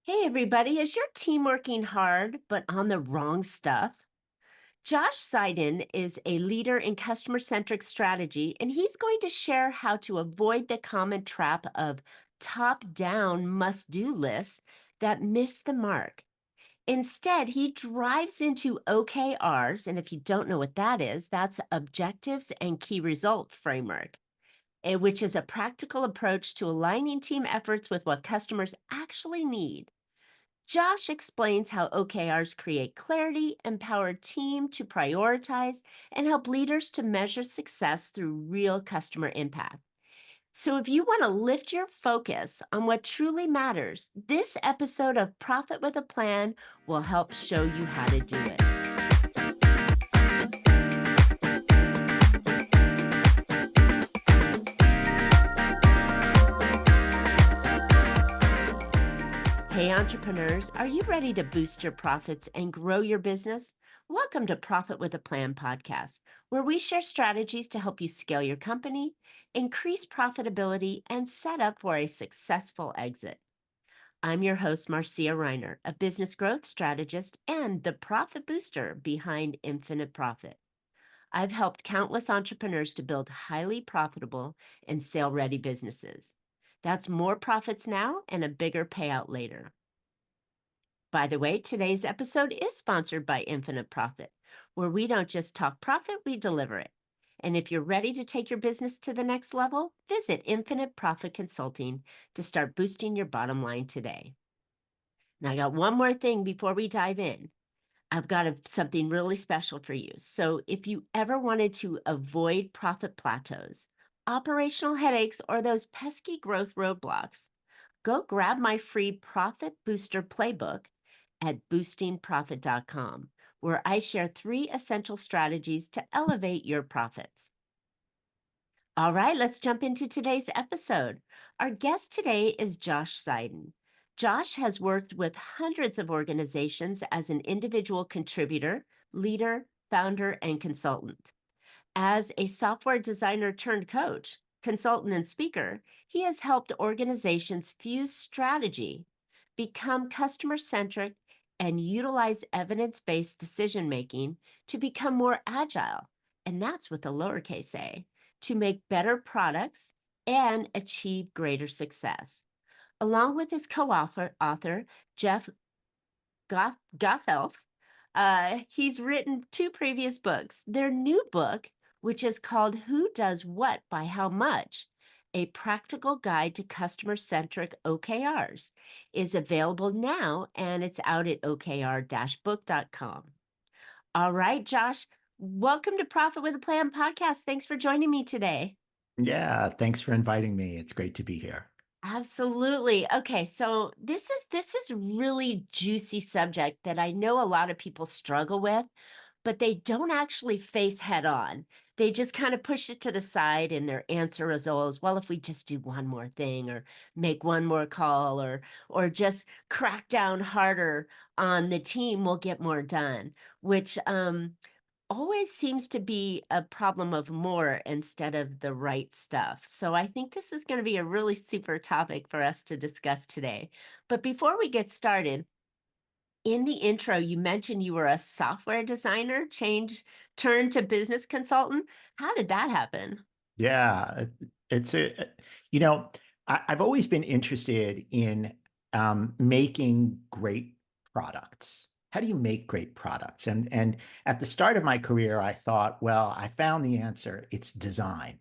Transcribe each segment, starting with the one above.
Hey, everybody. Is your team working hard but on the wrong stuff? Josh Seiden is a leader in customer centric strategy, and he's going to share how to avoid the common trap of top down must do lists that miss the mark. Instead, he drives into OKRs. And if you don't know what that is, that's objectives and key result framework, which is a practical approach to aligning team efforts with what customers actually need. Josh explains how OKRs create clarity, empower a team to prioritize, and help leaders to measure success through real customer impact. So, if you want to lift your focus on what truly matters, this episode of Profit with a Plan will help show you how to do it. Hey, entrepreneurs, are you ready to boost your profits and grow your business? Welcome to Profit with a Plan podcast, where we share strategies to help you scale your company, increase profitability, and set up for a successful exit. I'm your host, Marcia Riner, a business growth strategist and the profit booster behind Infinite Profit. I've helped countless entrepreneurs to build highly profitable and sale ready businesses. That's more profits now and a bigger payout later. By the way, today's episode is sponsored by Infinite Profit, where we don't just talk profit, we deliver it. And if you're ready to take your business to the next level, visit Infinite Profit Consulting to start boosting your bottom line today. Now, I got one more thing before we dive in. I've got something really special for you. So, if you ever wanted to avoid profit plateaus, operational headaches, or those pesky growth roadblocks, go grab my free Profit Booster Playbook at boostingprofit.com, where I share 3 essential strategies to elevate your profits. All right, let's jump into today's episode. Our guest today is Josh Seiden. Josh has worked with hundreds of organizations as an individual contributor, leader, founder, and consultant. As a software designer turned coach, consultant, and speaker, he has helped organizations fuse strategy, become customer centric, and utilize evidence based decision making to become more agile. And that's with a lowercase a, to make better products and achieve greater success. Along with his co-author, Jeff Gothelf, he's written 2 previous books. Their new book, which is called Who Does What by How Much? A Practical Guide to Customer-Centric OKRs, is available now, and it's out at okr-book.com. All right, Josh, welcome to Profit with a Plan podcast. Thanks for joining me today. Yeah, thanks for inviting me. It's great to be here. Absolutely. Okay, so this is really juicy subject that I know a lot of people struggle with, but they don't actually face head on. They just kind of push it to the side, and their answer is always, well, if we just do one more thing or make one more call or just crack down harder on the team, we'll get more done, which always seems to be a problem of more instead of the right stuff. So I think this is going to be a really super topic for us to discuss today. But before we get started, in the intro, you mentioned you were a software designer, turned to business consultant. How did that happen? Yeah, it's you know, I've always been interested in making great products. How do you make great products? And at the start of my career, I thought, well, I found the answer. It's design.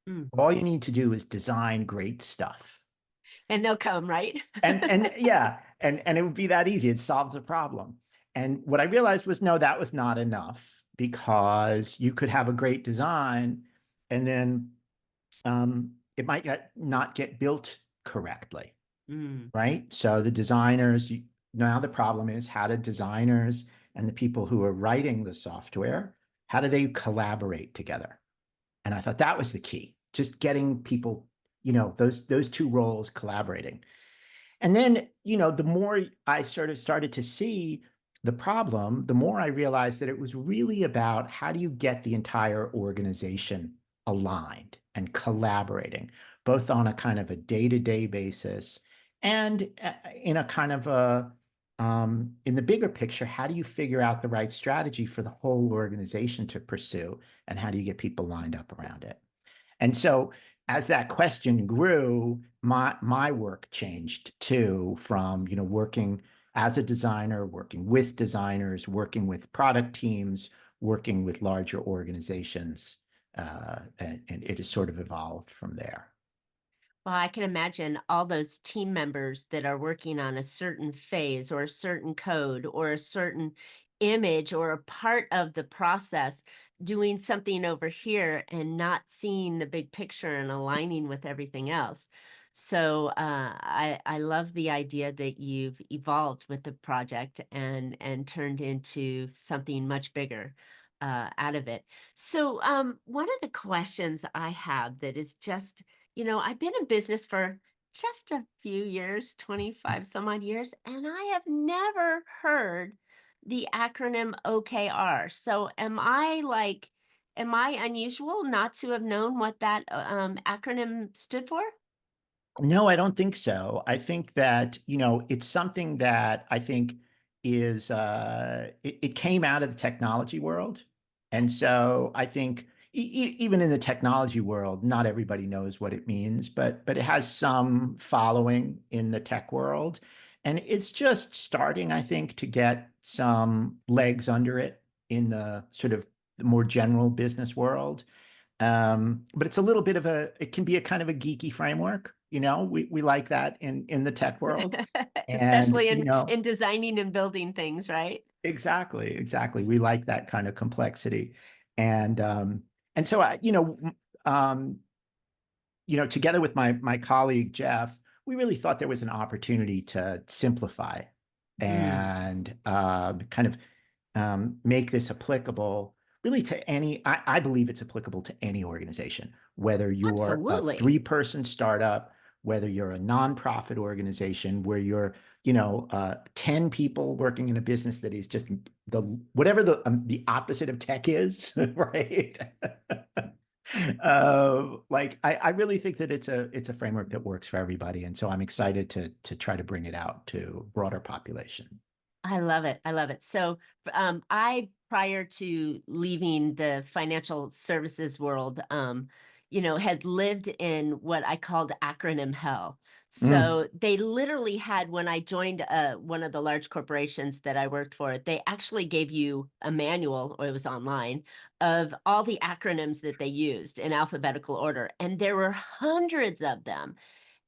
Mm. All you need to do is design great stuff. And they'll come, right? And yeah, and it would be that easy. It solves the problem. And what I realized was no, that was not enough because you could have a great design and then it might not get built correctly, Mm. right? So the designers, now the problem is how do designers and the people who are writing the software, how do they collaborate together? And I thought that was the key, just getting people, those two roles collaborating. And then, the more I sort of started to see the problem, the more I realized that it was really about how do you get the entire organization aligned and collaborating, both on a kind of a day-to-day basis And in a kind of a in the bigger picture, how do you figure out the right strategy for the whole organization to pursue, and how do you get people lined up around it? And so as that question grew, my work changed too, from working as a designer, working with designers, working with product teams, working with larger organizations, and it has sort of evolved from there. Well, I can imagine all those team members that are working on a certain phase or a certain code or a certain image or a part of the process doing something over here and not seeing the big picture and aligning with everything else. So I love the idea that you've evolved with the project and turned into something much bigger out of it. So one of the questions I have that is just, I've been in business for just a few years, 25 some odd years, and I have never heard the acronym OKR. So am I unusual not to have known what that acronym stood for? No, I don't think so. I think that, it's something that I think is it came out of the technology world. And so I think even in the technology world, not everybody knows what it means, but it has some following in the tech world. And it's just starting, I think, to get some legs under it in the sort of the more general business world. But it's a little bit of it can be a kind of a geeky framework. We like that in the tech world. And, Especially in designing and building things, right? exactly. We like that kind of complexity. And so um, together with my colleague Jeff, we really thought there was an opportunity to simplify Mm, and kind of make this applicable really to I believe it's applicable to any organization, whether you're a absolutely. three-person startup, whether you're a nonprofit organization, where you're, 10 people working in a business that is just whatever the opposite of tech is, right? Like I really think that it's a framework that works for everybody. And so I'm excited to try to bring it out to broader population. I love it. I love it. So, I prior to leaving the financial services world, had lived in what I called acronym hell. Mm. So they literally had when I joined one of the large corporations that I worked for, they actually gave you a manual, or it was online, of all the acronyms that they used in alphabetical order, and there were hundreds of them.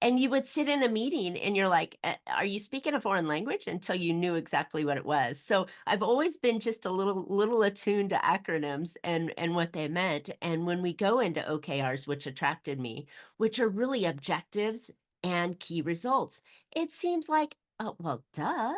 And you would sit in a meeting and you're like, Are you speaking a foreign language?" Until you knew exactly what it was. So I've always been just a little attuned to acronyms and what they meant. And when we go into OKRs, which attracted me, which are really objectives and key results, it seems like, oh, well, duh.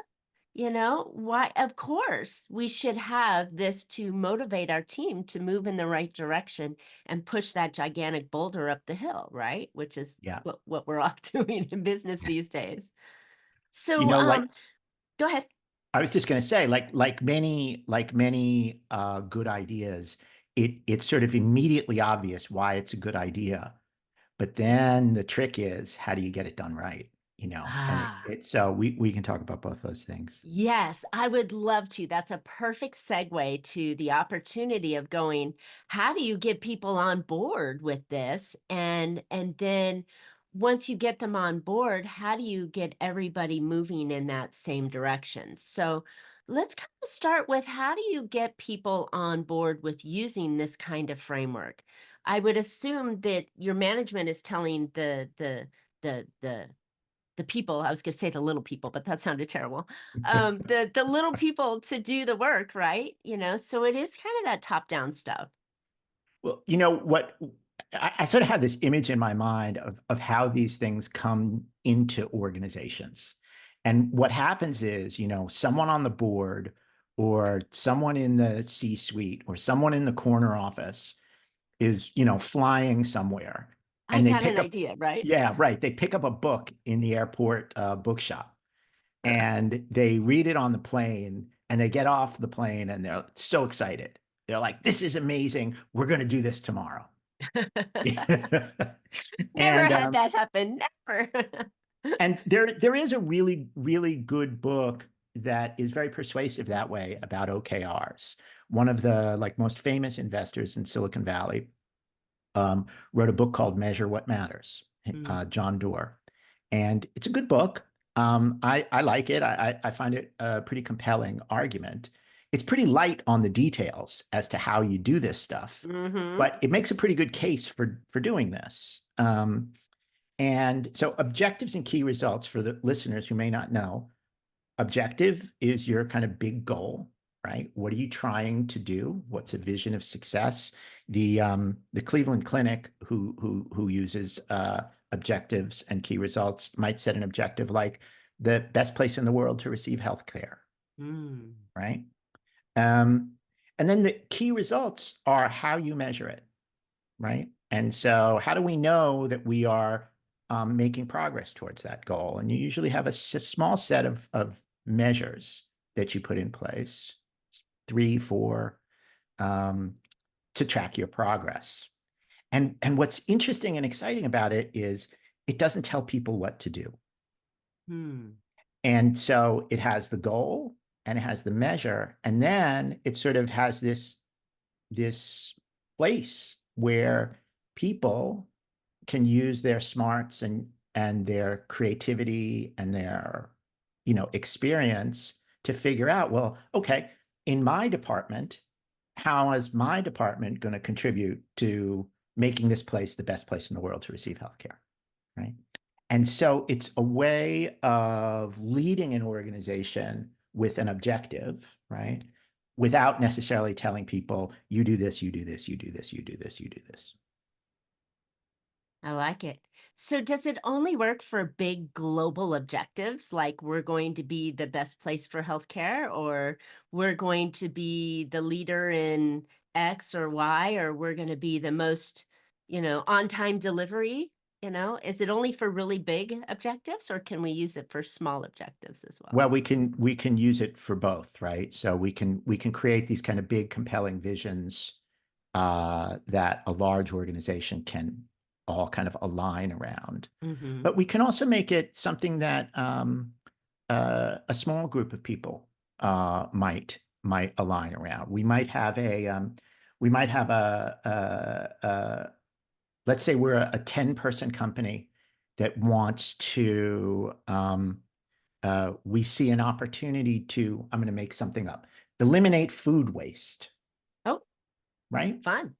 Why? Of course, we should have this to motivate our team to move in the right direction and push that gigantic boulder up the hill, right? Which is Yeah. what we're all doing in business these days. You So, know, like go ahead. I was just going to say, like many good ideas, it's sort of immediately obvious why it's a good idea. But Yes. then the trick is, how do you get it done right? And Ah. so we can talk about both those things. Yes, I would love to. That's a perfect segue to the opportunity of going, how do you get people on board with this? And then once you get them on board, how do you get everybody moving in that same direction? So let's kind of start with, how do you get people on board with using this kind of framework? I would assume that your management is telling the people, I was gonna say the little people, but that sounded terrible. The little people to do the work, right? So it is kind of that top-down stuff. Well, you know what? I sort of have this image in my mind of how these things come into organizations. And what happens is, someone on the board or someone in the C-suite or someone in the corner office is, flying somewhere, I and they got an pick up, idea, right? yeah, right. They pick up a book in the airport bookshop, and they read it on the plane, and they get off the plane and they're so excited. They're like, this is amazing. We're going to do this tomorrow. Never And had that happen, never. And there is a really, really good book that is very persuasive that way about OKRs. One of the like most famous investors in Silicon Valley wrote a book called Measure What Matters, Mm. John Doerr. And it's a good book. I like it. I find it a pretty compelling argument. It's pretty light on the details as to how you do this stuff, Hmm. but it makes a pretty good case for doing this. And so objectives and key results for the listeners who may not know, objective is your kind of big goal, right? What are you trying to do? What's a vision of success? The Cleveland Clinic, who uses objectives and key results, might set an objective like the best place in the world to receive healthcare, Mm. right? Um, and then the key results are how you measure it, right? And so, how do we know that we are making progress towards that goal? And you usually have a small set of measures that you put in place, 3, 4, um, to track your progress. And what's interesting and exciting about it is it doesn't tell people what to do. Mm. And so it has the goal and it has the measure, and then it sort of has this place where people can use their smarts and their creativity and their experience to figure out, well, okay, in my department, how is my department going to contribute to making this place the best place in the world to receive healthcare, right? And so it's a way of leading an organization with an objective, right? Without necessarily telling people, you do this, you do this, you do this, you do this, you do this. I like it. So, does it only work for big global objectives like we're going to be the best place for healthcare, or we're going to be the leader in X or Y, or we're going to be the most, on time delivery? Is it only for really big objectives, or can we use it for small objectives as well? Well, we can use it for both, right? So we can create these kind of big, compelling visions that a large organization can all kind of align around. Mm-hmm. But we can also make it something that a small group of people might align around. We might have a let's say we're a 10-person company that wants to we see an opportunity to, I'm going to make something up, eliminate food waste, Oh, right? fun.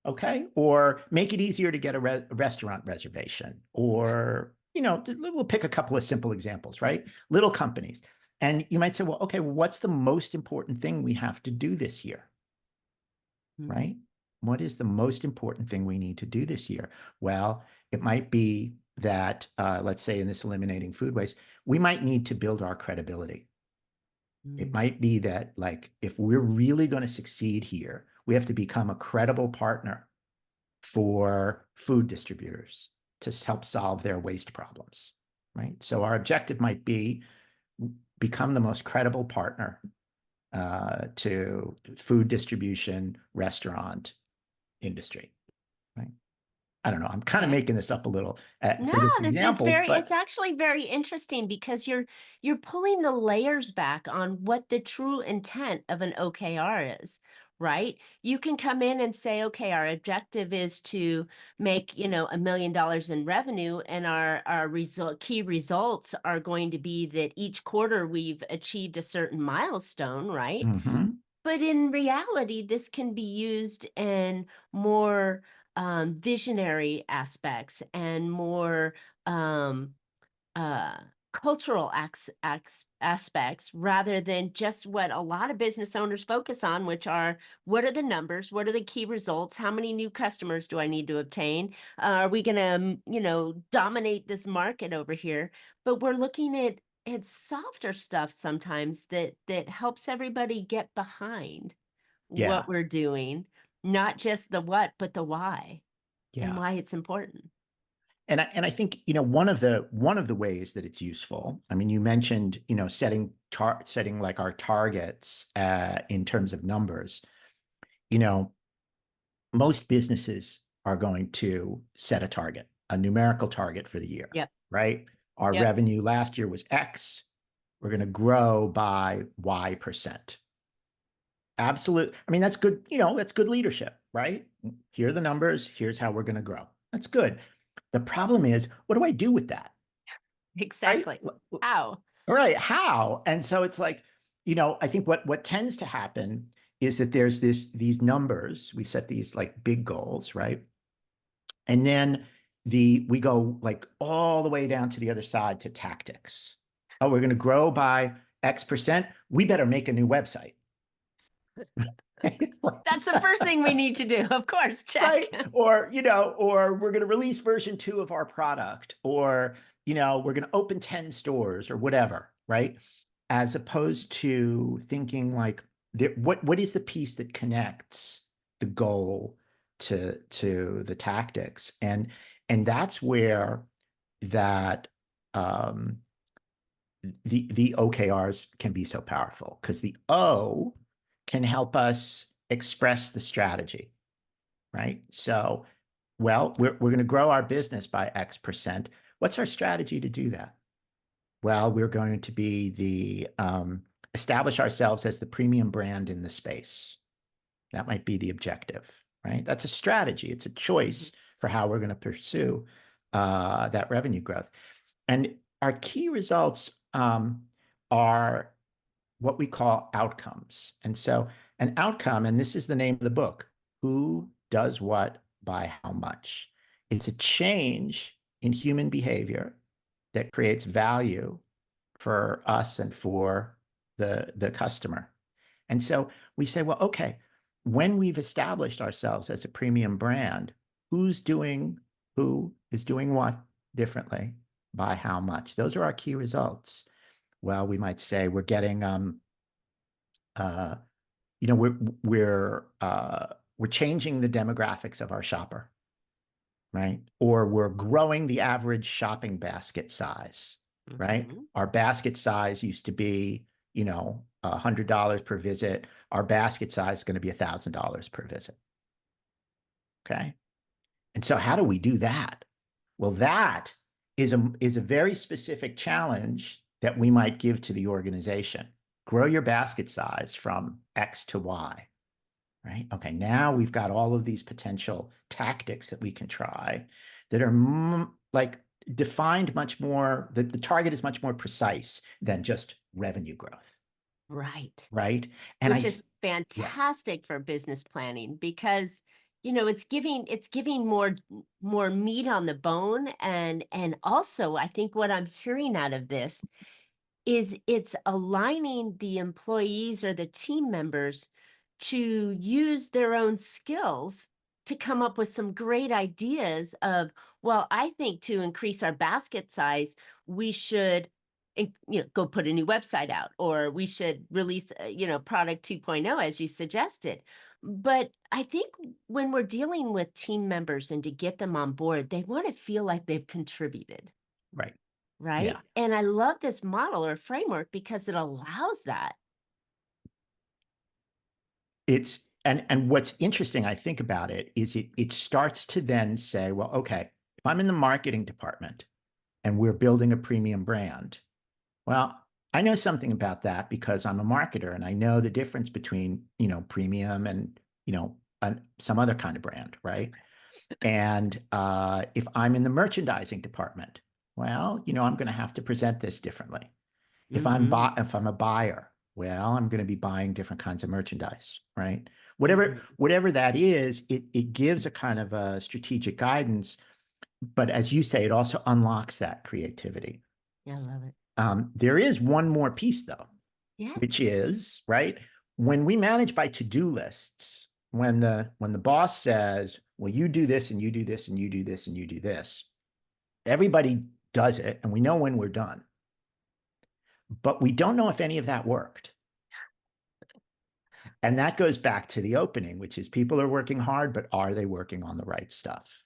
Okay. Or make it easier to get a restaurant reservation, or, we'll pick a couple of simple examples, right? Little companies. And you might say, well, okay, what's the most important thing we have to do this year, Mm. right? What is the most important thing we need to do this year? Well, it might be that, let's say in this eliminating food waste, we might need to build our credibility. It Mm. might be that, like, if we're really going to succeed here, we have to become a credible partner for food distributors to help solve their waste problems, right? So our objective might be become the most credible partner to food distribution, restaurant industry, right? I don't know. I'm kind of Okay. making this up a little No, for this it's example, very it's but actually very interesting because you're pulling the layers back on what the true intent of an OKR is, right? You can come in and say, okay, our objective is to make, $1 million in revenue, and our key results are going to be that each quarter we've achieved a certain milestone, right? mhm, But in reality, this can be used in more visionary aspects and more um, uh, cultural aspects rather than just what a lot of business owners focus on, which are what are the numbers, what are the key results, how many new customers do I need to obtain? Are we going to, dominate this market over here? But we're looking at softer stuff sometimes that helps everybody get behind what yeah, we're doing, not just the what, but the why and yeah. why it's important. And I think, one of the ways that it's useful. I mean, you mentioned, setting like our targets in terms of numbers. You know, most businesses are going to set a target, a numerical target for the year, Yep. right? Our Yep. revenue last year was X. We're going to grow by Y%. Absolute. I mean, that's good. That's good leadership, right? Here are the numbers. Here's how we're going to grow. That's good. The problem is, what do I do with that? Right? Exactly. How? All right. How? And so it's like, I think what tends to happen is that there's these numbers. We set these like big goals, right? And then we go like all the way down to the other side to tactics. Oh, we're going to grow by X%. We better make a new website. That's the first thing we need to do. Of course, check. Right. Or we're going to release version 2 of our product, or, we're going to open 10 stores or whatever. Right. As opposed to thinking like, what is the piece that connects the goal to the tactics? And that's where that, the OKRs can be so powerful, because the O can help us express the strategy, right? So, well, we're going to grow our business by X%. What's our strategy to do that? Well, we're going to be establish ourselves as the premium brand in the space. That might be the objective, right? That's a strategy. It's a choice for how we're going to pursue that revenue growth. And our key results are what we call outcomes. And so an outcome, and this is the name of the book, Who Does What by How Much? It's a change in human behavior that creates value for us and for the customer. And so we say, well, okay, when we've established ourselves as a premium brand, who is doing what differently by how much? Those are our key results. Well, we might say we're getting we're changing the demographics of our shopper, right? Or we're growing the average shopping basket size, right? Our basket size used to be, $100 per visit. Our basket size is going to be $1,000 per visit. Okay. And so how do we do that? Well, that is a very specific challenge that we might give to the organization. Grow your basket size from X to Y, right? Okay, now we've got all of these potential tactics that we can try that are like defined much more, the target is much more precise than just revenue growth. Right. Right. And which is fantastic for business planning, because it's giving more meat on the bone. And also, I think what I'm hearing out of this is it's aligning the employees or the team members to use their own skills to come up with some great ideas of, well, I think to increase our basket size, we should go put a new website out, or we should release product 2.0, as you suggested. But I think when we're dealing with team members and to get them on board, they want to feel like they've contributed. right. Right. Yeah. And I love this model or framework because it allows that. It's and what's interesting, I think, about it is it starts to then say, well, okay, if I'm in the marketing department and we're building a premium brand, well, I know something about that because I'm a marketer and I know the difference between, premium and, some other kind of brand, right? And if I'm in the merchandising department, well, I'm going to have to present this differently. If I'm a buyer, well, I'm going to be buying different kinds of merchandise, right? Whatever that is, it gives a kind of a strategic guidance, but as you say, it also unlocks that creativity. Yeah, I love it. There is one more piece though, Yeah. which is, right, when we manage by to-do lists, when the boss says, well, you do this and you do this and you do this and you do this, everybody does it and we know when we're done. But we don't know if any of that worked. And that goes back to the opening, which is people are working hard, but are they working on the right stuff?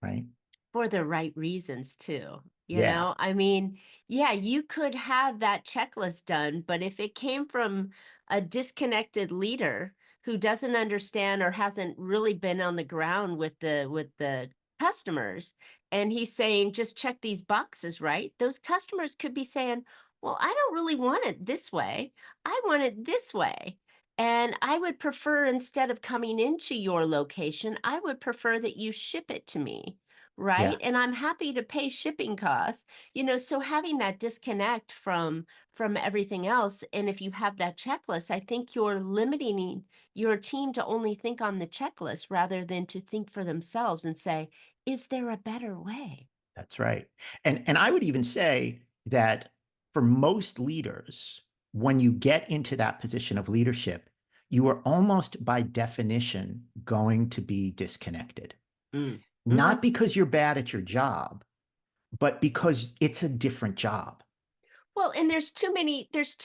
Right. For the right reasons too. Yeah. I mean, yeah, you could have that checklist done, but if it came from a disconnected leader who doesn't understand or hasn't really been on the ground with the customers and he's saying, just check these boxes, right? Those customers could be saying, well, I don't really want it this way. I want it this way. And I would prefer, instead of coming into your location, I would prefer that you ship it to me. Right. Yeah, And I'm happy to pay shipping costs, so having that disconnect from everything else. And if you have that checklist, I think you're limiting your team to only think on the checklist rather than to think for themselves and say, is there a better way? that's right. And I would even say that for most leaders, when you get into that position of leadership, you are almost by definition going to be disconnected. Mm. Not Mhm. because you're bad at your job, but because it's a different job. Well, and there's too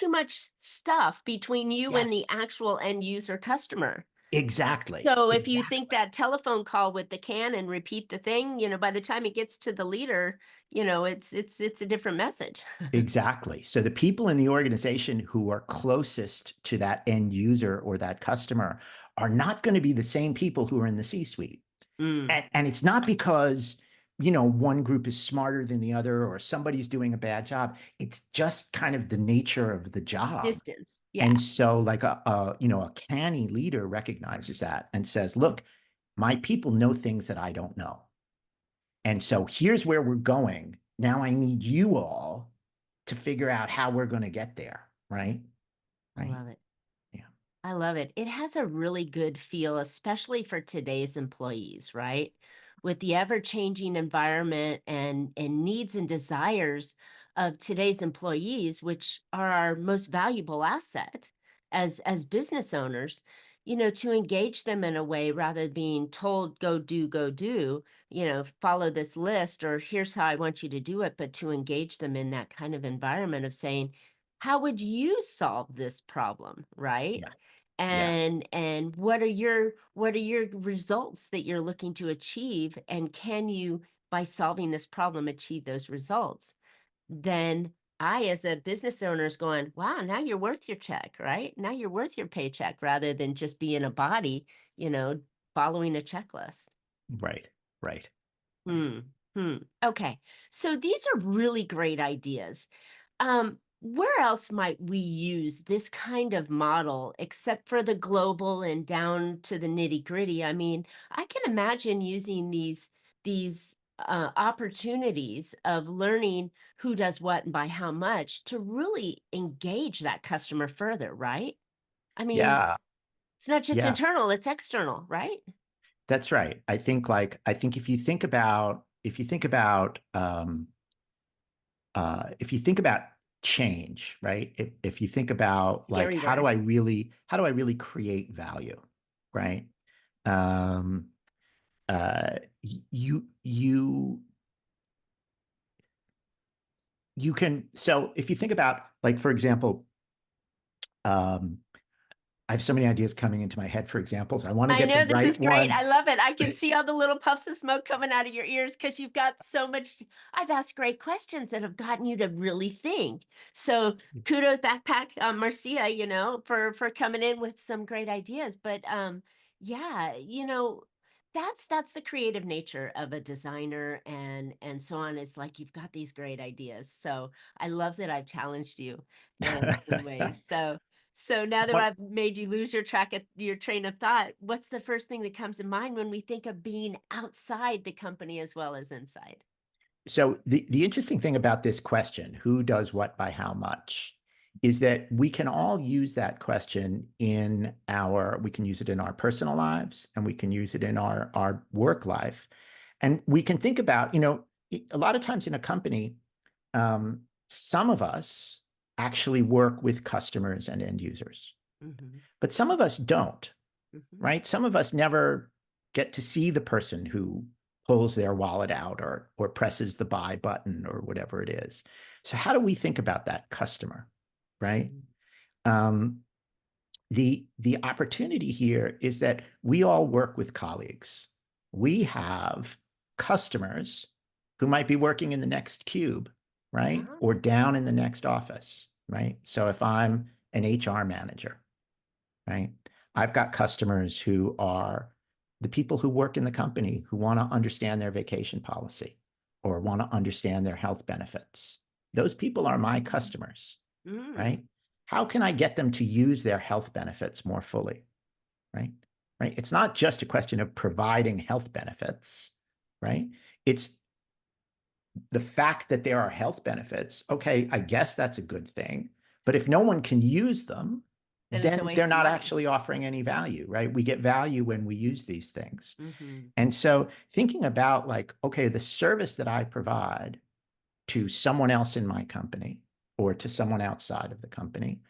much stuff between you and the Yes, actual end user customer. exactly. So if you think Exactly. that telephone call with the can and repeat the thing, by the time it gets to the leader, it's a different message. Exactly. So the people in the organization who are closest to that end user or that customer are not going to be the same people who are in the C-suite. Mm. And it's not because, one group is smarter than the other or somebody's doing a bad job. It's just kind of the nature of the job. Distance. Yeah. And so like a canny leader recognizes that and says, look, my people know things that I don't know. And so here's where we're going. Now I need you all to figure out how we're going to get there. Right. I Right. love it. Yeah. I love it. It has a really good feel, especially for today's employees, right? With the ever-changing environment and needs and desires of today's employees, which are our most valuable asset as business owners, to engage them in a way rather than being told, go do, follow this list, or here's how I want you to do it, but to engage them in that kind of environment of saying, how would you solve this problem, right? Yeah. Yeah. And what are your results that you're looking to achieve, and can you, by solving this problem, achieve those results? Then I, as a business owner, is going, wow, now you're worth your check, right? Now you're worth your paycheck, rather than just being a body, you know following a checklist. Right. Right. Right. Hmm. Okay. So these are really great ideas. Where else might we use this kind of model except for the global and down to the nitty-gritty? I mean, I can imagine using these opportunities of learning who does what and by how much to really engage that customer further, right? I mean, Yeah. it's not just Yeah. internal, it's external, right? That's right. I think if you think about change, right? If you think about like Scary word. how do I really create value, right? Um, you can, so if you think about, like, for example, um, I have so many ideas coming into my head for examples. I want to I get the know, this right is great. I one. love it. I can see all the little puffs of smoke coming out of your ears because you've got so much. I've asked great questions that have gotten you to really think. So kudos, backpack, Marcia, for coming in with some great ideas. But yeah, that's the creative nature of a designer and so on. It's like you've got these great ideas. So I love that I've challenged you in ways. So now that One, I've made you lose your train of thought, what's the first thing that comes to mind when we think of being outside the company as well as inside? So the interesting thing about this question, who does what by how much, is that we can all use that question we can use it in our personal lives and we can use it in our work life. And we can think about, a lot of times in a company, some of us actually work with customers and end users, Mhm, but some of us don't, mhm. right? Some of us never get to see the person who pulls their wallet out or presses the buy button or whatever it is. So how do we think about that customer, right? Mhm. Um, the opportunity here is that we all work with colleagues. We have customers who might be working in the next cube, right? Ah, Or down in the next office, right? So if I'm an HR manager, right? I've got customers who are the people who work in the company who want to understand their vacation policy or want to understand their health benefits. Those people are my customers, Mm. right? How can I get them to use their health benefits more fully, right? Right. It's not just a question of providing health benefits, right? It's the fact that there are health benefits. Okay, I guess that's a good thing. But if no one can use them, Then it's a then they're waste of not money. actually offering any value, right? We get value when we use these things. Hmm. And so thinking about like, okay, the service that I provide to someone else in my company or to someone outside of the company,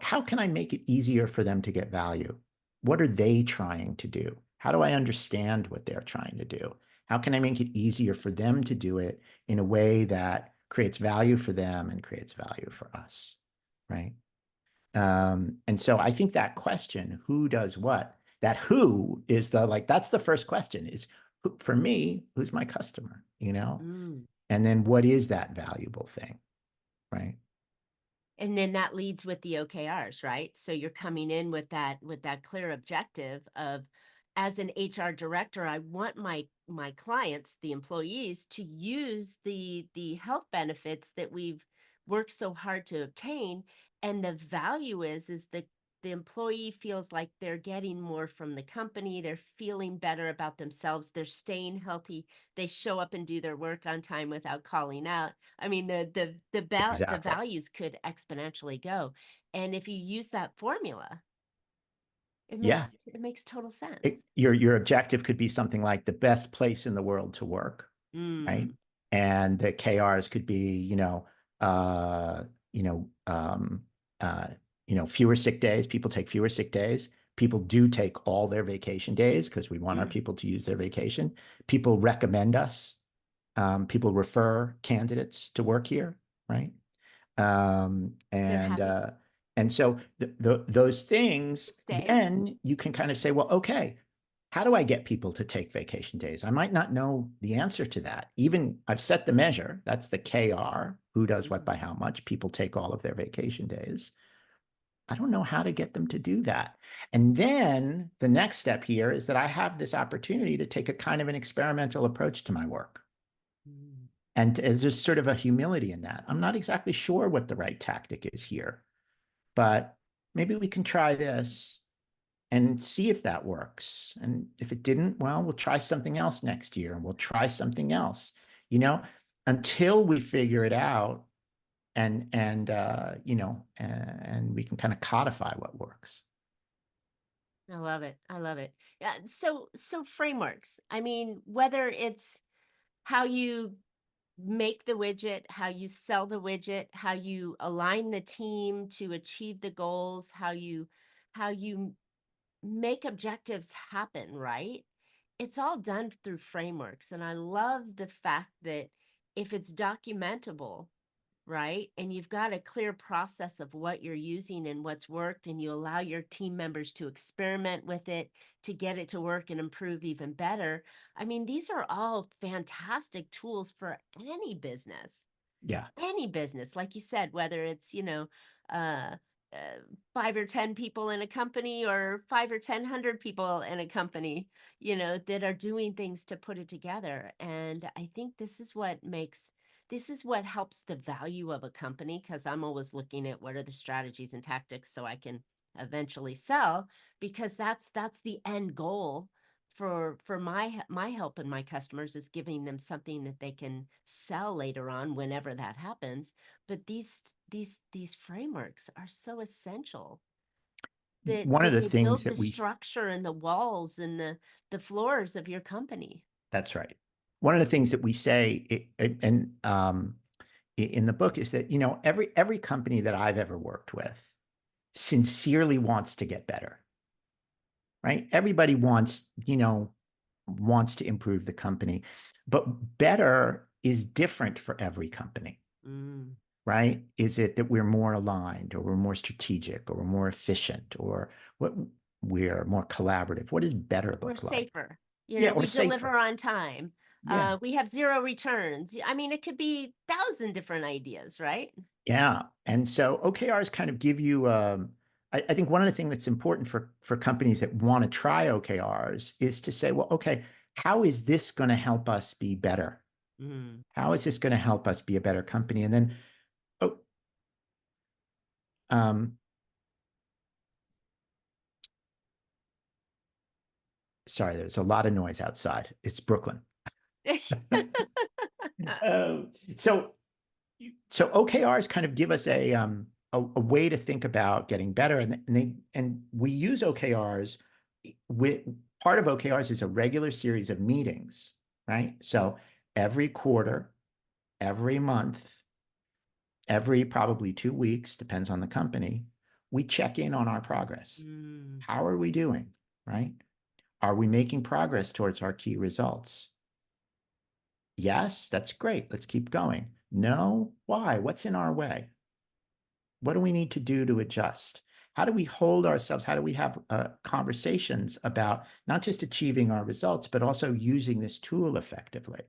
how can I make it easier for them to get value? What are they trying to do? How do I understand what they're trying to do? How can I make it easier for them to do it in a way that creates value for them and creates value for us, right? And so I think that question, who does what, that who is the, like, that's the first question is for me, who's my customer, you know? Mm. And then what is that valuable thing, right? And then that leads with the OKRs, right? So you're coming in with that clear objective of, as an HR director, I want my clients, the employees, to use the health benefits that we've worked so hard to obtain. And the value is the employee feels like they're getting more from the company, they're feeling better about themselves, they're staying healthy, they show up and do their work on time without calling out. I mean, the Exactly. values could exponentially go, and if you use that formula, Yeah. it makes total sense. Your objective could be something like the best place in the world to work, right? Mm, And the KRs could be, uh, you know, um, uh, fewer sick days. People take fewer sick days. People do take all their vacation days because we want our mm. people to use their vacation. People recommend us. People refer candidates to work here, right? Um, They're and happy uh, and so those things, to stay. then you can kind of say, well, okay, how do I get people to take vacation days? I might not know the answer to that. Even I've set the measure. That's the KR, who does what Mm. by how much. People take all of their vacation days. I don't know how to get them to do that. And then the next step here is that I have this opportunity to take a kind of an experimental approach to my work. Mm. And there's sort of a humility in that. I'm not exactly sure what the right tactic is here, but maybe we can try this and see if that works. And if it didn't, well, we'll try something else next year and we'll try something else, you know, until we figure it out and we can kind of codify what works. I love it. I love it. Yeah. So frameworks. I mean, whether it's how you make the widget, how you sell the widget, how you align the team to achieve the goals, how you make objectives happen, right? It's all done through frameworks. And I love the fact that if it's documentable, right? And you've got a clear process of what you're using and what's worked, and you allow your team members to experiment with it to get it to work and improve even better. I mean, these are all fantastic tools for Yeah. any business, like you said, whether it's, uh, uh, 5 or 10 people in a company, or 5 or 10 hundred people in a company, that are doing things to put it together. And I think this is what helps the value of a company, because I'm always looking at what are the strategies and tactics so I can eventually sell, because that's the end goal for my help and my customers, is giving them something that they can sell later on whenever that happens. But these frameworks are so essential, that One of that the they things build the that we structure and the walls and the floors of your company. That's right. One of the things that we say and in the book is that every company that I've ever worked with sincerely wants to get better, right? Everybody wants to improve the company, but better is different for every company, Mm. right? Is it that we're more aligned, or we're more strategic, or we're more efficient, or what we're more collaborative? What does better We're look like? safer. Yeah, or We deliver safer. on time. Yeah. We have zero returns. I mean, it could be 1,000 different ideas, right? Yeah. And so OKRs kind of give you I think one of the things that's important for companies that want to try OKRs is to say, well, okay, how is this going to help us be better? Mm. How is this going to help us be a better company? And then, oh, um, sorry, there's a lot of noise outside. It's Brooklyn. Um, so so OKRs kind of give us a way to think about getting better, and we use OKRs with part of OKRs is a regular series of meetings, right? So every quarter, every month, every probably 2 weeks, depends on the company, we check in on our progress. Mm. How are we doing, right? Are we making progress towards our key results? Yes, that's great. Let's keep going. No, why? What's in our way? What do we need to do to adjust? How do we hold ourselves? How do we have conversations about not just achieving our results, but also using this tool effectively?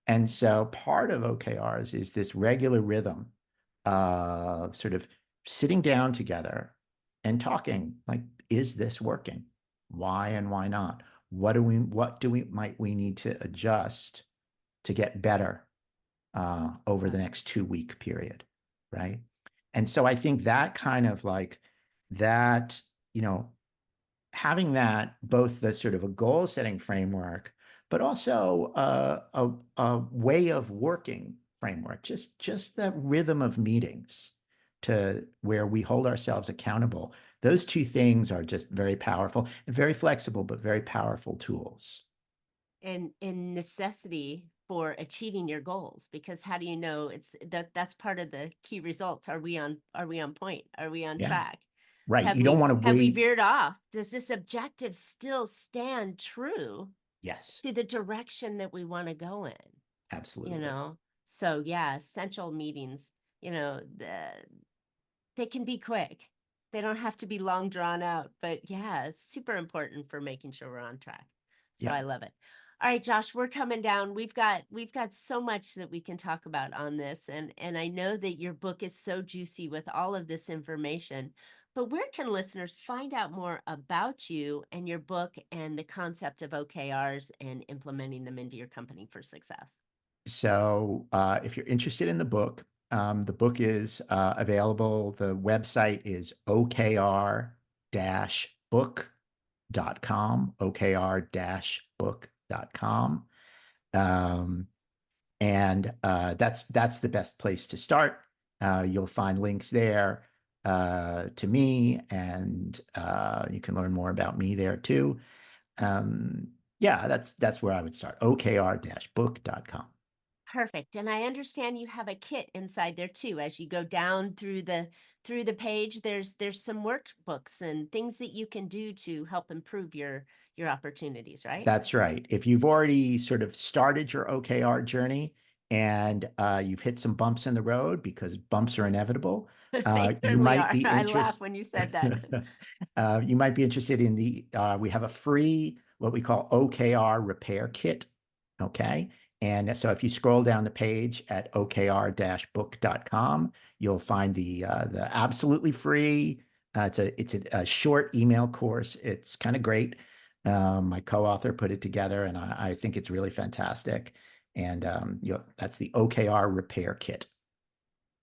And so part of OKRs is this regular rhythm of sort of sitting down together and talking like, is this working? Why and why not? What might we need to adjust to get better over the next 2 week period, right? And so I think that kind of like that, you know, having that both the sort of a goal setting framework, but also a way of working framework, just the rhythm of meetings to where we hold ourselves accountable. Those two things are just very powerful and very flexible, but very powerful tools. And in necessity for achieving your goals, because how do you know that's part of the key results? Are we on point? Are we on Yeah, track? right. Have You don't we want to have we wait. veered off? Does this objective still stand true Yes, to the direction that we want to go in? You absolutely. know? So yeah, essential meetings, they can be quick. They don't have to be long drawn out, but yeah, it's super important for making sure we're on track. So Yeah. I love it. All right, Josh, we're coming down. We've got so much that we can talk about on this, and I know that your book is so juicy with all of this information. But where can listeners find out more about you and your book and the concept of OKRs and implementing them into your company for success? So if you're interested in the book is available. The website is okr-book.com, okr-book.com. Um, and that's the best place to start. You'll find links there to me, and you can learn more about me there too. Yeah, that's where I would start. okr-book.com. Perfect. And I understand you have a kit inside there too. As you go down through the page, there's some workbooks and things that you can do to help improve your opportunities, right? That's right. If you've already sort of started your OKR journey and you've hit some bumps in the road because bumps are inevitable, They you certainly might are. be I laugh interested. when you said that. You might be interested in we have a free, what we call OKR repair kit. Okay. And so if you scroll down the page at okr-book.com, you'll find the absolutely free. It's a short email course. It's kind of great. My co-author put it together, and I think it's really fantastic. And that's the OKR repair kit.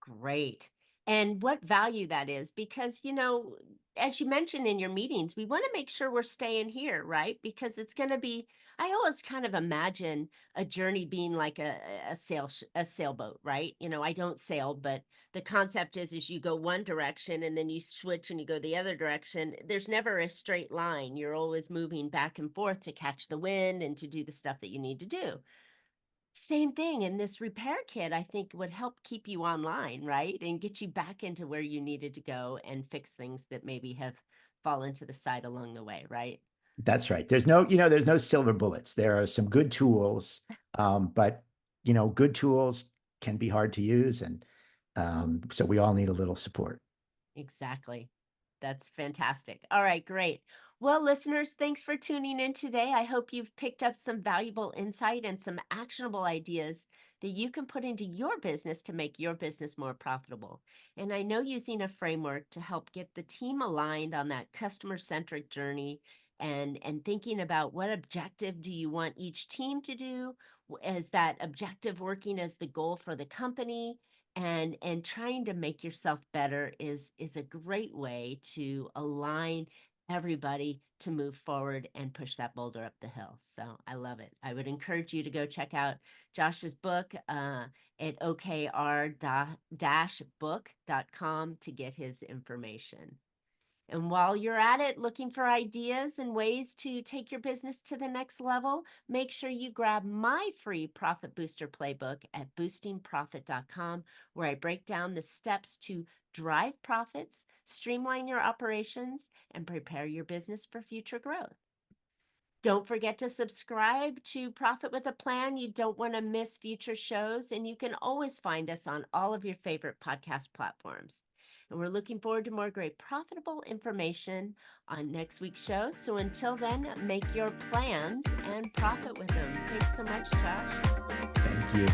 Great. And what value that is, because, as you mentioned in your meetings, we want to make sure we're staying here, right? Because it's going to be, I always kind of imagine a journey being like a sailboat, right? I don't sail, but the concept is you go one direction and then you switch and you go the other direction. There's never a straight line. You're always moving back and forth to catch the wind and to do the stuff that you need to do. Same thing, and this repair kit, I think, would help keep you online, right? And get you back into where you needed to go and fix things that maybe have fallen to the side along the way, right? That's right. There's no silver bullets. There are some good tools, but good tools can be hard to use, and so we all need a little support. Exactly. That's fantastic. All right, great. Well, listeners, thanks for tuning in today. I hope you've picked up some valuable insight and some actionable ideas that you can put into your business to make your business more profitable. And I know using a framework to help get the team aligned on that customer-centric journey and thinking about what objective do you want each team to do? Is that objective working as the goal for the company? And trying to make yourself better is a great way to align everybody to move forward and push that boulder up the hill. So I love it. I would encourage you to go check out Josh's book at okr-book.com to get his information. And while you're at it, looking for ideas and ways to take your business to the next level, make sure you grab my free Profit Booster Playbook at boostingprofit.com, where I break down the steps to drive profits, streamline your operations, and prepare your business for future growth. Don't forget to subscribe to Profit with a Plan. You don't want to miss future shows, and you can always find us on all of your favorite podcast platforms. And we're looking forward to more great profitable information on next week's show. So until then, make your plans and profit with them. Thanks so much, Josh. Thank you.